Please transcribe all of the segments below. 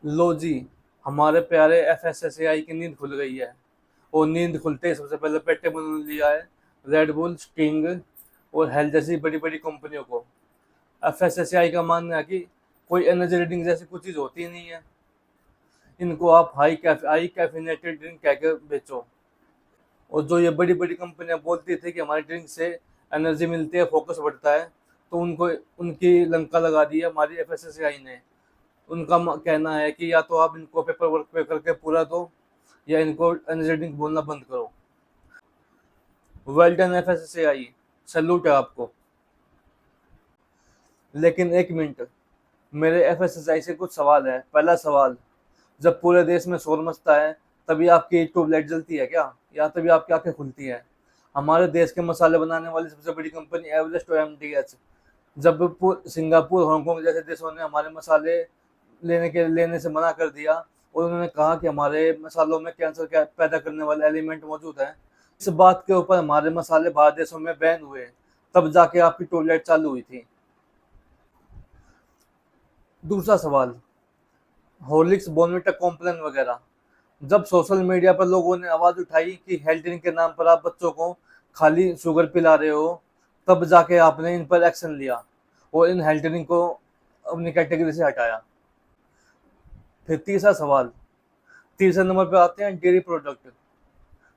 लो जी, हमारे प्यारे एफएसएसएआई की नींद खुल गई है। और नींद खुलते ही सबसे पहले पेट्टे बन लिया है रेड बुल, स्टिंग और हेल जैसी बड़ी बड़ी कंपनियों को। एफएसएसएआई का मानना है कि कोई एनर्जी ड्रिंक जैसी कुछ चीज होती ही नहीं है। इनको आप हाई कैफिनेटेड ड्रिंक कह के बेचो। और जो ये बड़ी बड़ी कंपनियां बोलती थी कि हमारी ड्रिंक से एनर्जी मिलती है, फोकस बढ़ता है, तो उनको उनकी लंका लगा दी है हमारी एफएसएसएआई ने। उनका कहना है कि या तो आप इनको पेपर वर्क पे करके पूरा दो, या इनको एनर्जी ड्रिंक बोलना बंद करो। वेल डन एफएसएसएआई, सैल्यूट है आपको। लेकिन एक मिनट, मेरे एफएसएसआई से कुछ सवाल है। पहला सवाल, जब पूरे देश में शोर मचता है तभी आपकी ट्यूबलाइट जलती है क्या, या तभी आपकी आंखें खुलती हैं? हमारे देश के मसाले बनाने वाली सबसे बड़ी कंपनी एवरेस्ट और एमडीएच, जब सिंगापुर, हांगकांग जैसे देशों ने हमारे मसाले लेने से मना कर दिया और उन्होंने कहा कि हमारे मसालों में कैंसर पैदा करने वाले एलिमेंट मौजूद है, इस बात के ऊपर हमारे मसाले बाहर देशों में बैन हुए, तब जाके आपकी ट्यूबलाइट चालू हुई थी। दूसरा सवाल, हॉर्लिक्स, बॉर्नविटा, कॉम्प्लान वगैरह, जब सोशल मीडिया पर लोगों ने आवाज उठाई कि हेल्थ ड्रिंक के नाम पर आप बच्चों को खाली शुगर पिला रहे हो, तब जाके आपने इन पर एक्शन लिया और इन हेल्थ ड्रिंक को अपनी कैटेगरी से हटाया। फिर तीसरा सवाल, तीसरे नंबर पे आते हैं डेयरी प्रोडक्ट,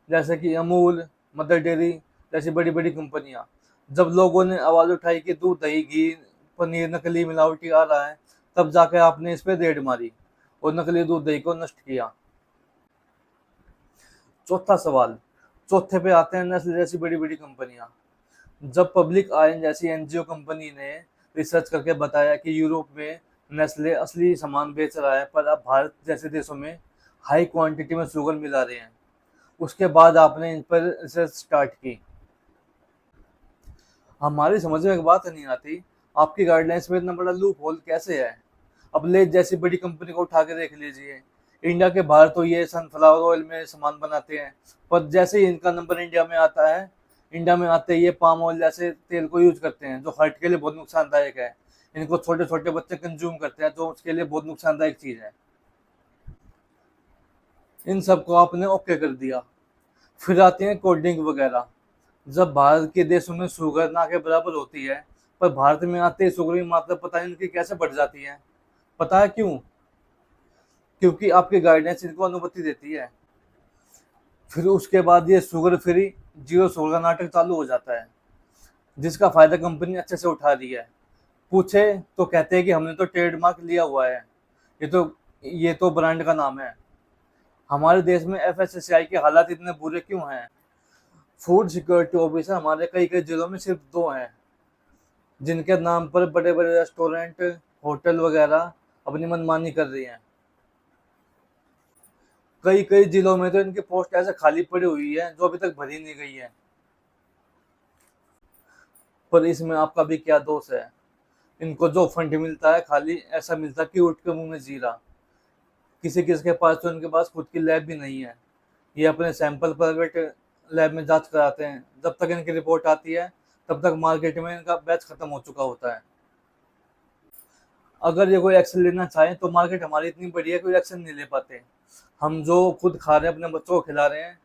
जैसे कि अमूल, मदर डेयरी जैसी बड़ी बड़ी कंपनियां। जब लोगों ने आवाज उठाई कि दूध, दही, घी, पनीर नकली मिलावटी आ रहा है, तब जाके आपने इस पे रेड मारी और नकली दूध, दही को नष्ट किया। चौथा सवाल, चौथे पे आते हैं नेस्ले जैसी बड़ी बड़ी कंपनियां। जब पब्लिक आयन जैसी एनजीओ कंपनी ने रिसर्च करके बताया कि यूरोप में नेस्ले असली सामान बेच रहा है, पर अब भारत जैसे देशों में हाई क्वांटिटी में शुगर मिला रहे हैं, उसके बाद आपने इन पर रिसर्च स्टार्ट की। हमारी समझ में एक बात नहीं आती, आपकी गाइडलाइंस में इतना बड़ा लूप होल कैसे है? अब लेज जैसी बड़ी कंपनी को उठा के देख लीजिए। इंडिया के बाहर तो ये सनफ्लावर ऑयल में सामान बनाते हैं, पर जैसे ही इनका नंबर इंडिया में आता है, इंडिया में आते ही ये पाम ऑयल जैसे तेल को यूज करते हैं, जो हार्ट के लिए बहुत नुकसानदायक है। इनको छोटे छोटे बच्चे कंज्यूम करते हैं, जो उसके लिए बहुत नुकसानदायक चीज है। इन सबको आपने ओके कर दिया। फिर आती हैं कोल्ड ड्रिंक वगैरह। जब भारत के देशों में शुगर ना के बराबर होती है, पर भारत में आते ही शुगर की मात्रा पता नहीं उनकी कैसे बढ़ जाती है। पता है क्यों? क्योंकि आपकी गाइडेंस इनको अनुमति देती है। फिर उसके बाद ये शुगर फ्री, जीरो शुगर का नाटक चालू हो जाता है, जिसका फायदा कंपनी अच्छे से उठा रही है। पूछे तो कहते हैं कि हमने तो ट्रेडमार्क लिया हुआ है, ये तो ब्रांड का नाम है। हमारे देश में एफएसएसआई के हालात इतने बुरे क्यों हैं? फूड सिक्योरिटी ऑफिसर हमारे कई कई जिलों में सिर्फ दो हैं, जिनके नाम पर बड़े बड़े रेस्टोरेंट, होटल वगैरह अपनी मनमानी कर रही हैं। कई कई जिलों में तो इनकी पोस्ट ऐसे खाली पड़ी हुई है जो अभी तक भरी नहीं गई है। पर इसमें आपका भी क्या दोष है? इनको जो फंड मिलता है, खाली ऐसा मिलता है कि उठ के मुंह में जीरा। किसी किसी के पास तो इनके पास खुद की लैब भी नहीं है। ये अपने सैंपल प्राइवेट लैब में जांच कराते हैं। जब तक इनकी रिपोर्ट आती है, तब तक मार्केट में इनका बैच खत्म हो चुका होता है। अगर ये कोई एक्शन लेना चाहे तो मार्केट हमारी इतनी बड़ी है, कोई एक्शन नहीं ले पाते। हम जो खुद खा रहे हैं, अपने बच्चों को खिला रहे हैं,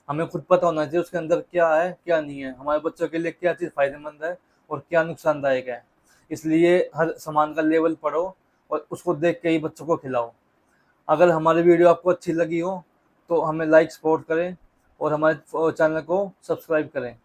हमें खुद पता होना चाहिए उसके अंदर क्या है क्या नहीं है, हमारे बच्चों के लिए क्या चीज़ फायदेमंद है और क्या नुकसानदायक है। इसलिए हर सामान का लेवल पढ़ो और उसको देख के ही बच्चों को खिलाओ। अगर हमारी वीडियो आपको अच्छी लगी हो तो हमें लाइक, सपोर्ट करें और हमारे चैनल को सब्सक्राइब करें।